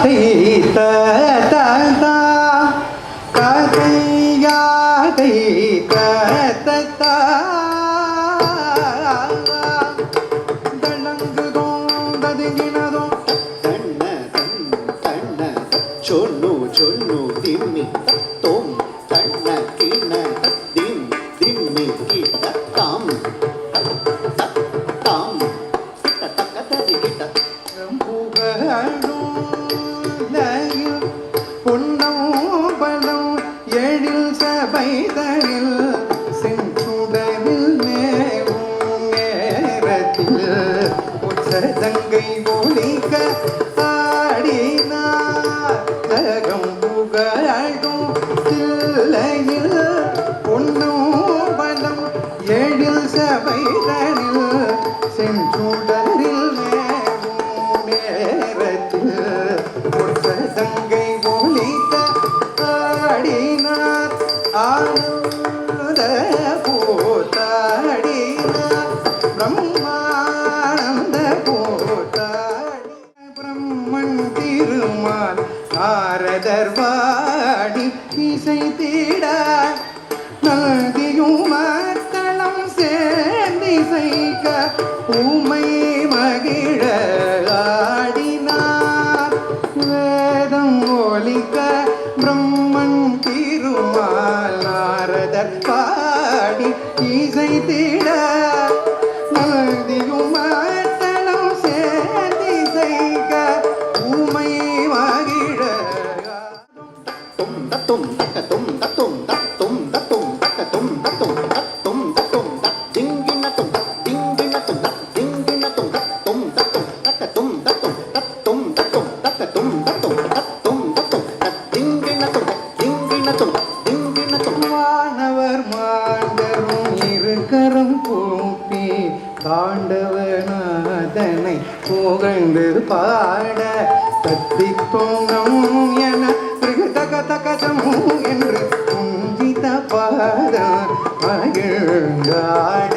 தைத்த ததா கதையா தைத்த ததா தளங்குதோம் ததுங்கினதோம் தண்ண தண்ண சொன்னு சொன்னு திம்மி தத்தோம் தண்ண கிண்ண திம் திம்மி கிட்ட தாம் தாம் கிட்ட தக்க ததி கிட்ட புகழும் பொன்னம் பலம் எழில் சபைதனில் செஞ்சுடரில் மேவும் நேரத்தில் உச்சதங்கை ஒலிக்க ஆடினார் ஜகம் புகழும் தில்லையில் பொன்னம் பலம் எழில் சபைதனில் செஞ்சுடரில் மேவும் நேரத்தில் உச்சதங்கை ஒலிக்க ஆடினார் ஆனந்த போத்தாடினார் பிரம்மானந்த போத்தாடி பிரம்மன் திருமால் ஆரதர்வாடி இசை தீட நதியும் மத்தளம் சேர்ந்திசைக்க ஊமை மகிழ ஆடினார் வேதம் ஒலிக்க பிரம்மன் திருமால் நாரதர் பாடி இசை தீட நதியும் மத்தளம் சேர்ந்திசைக்க ஊமை மகிழ தும் தத்தும் தக்க தும் தத்தும் தத்தும் தத்தும் தக்க தும் தத்தும் தத்தும் தத்தும் திங்கினத்தும் திங்கினத்தும் திங்கினத்தும் தத்தும் தத்தும் தக்க தும் தத்தும் தத்தும் தத்தும் தக்க தும் தத்தும் தத்தும் தத்தும் திங்கினத்தும் திங்கினத்தும் திங்கினத்தும் வானவர் மாண்டரும் இருக்கரம் கூப்பி தாண்டவநாதனை புகழ்ந்து பாட தத்தி தோங்கம் என தக தகதமு என்று குஞ்சித பாத மகிழ்ந்தாட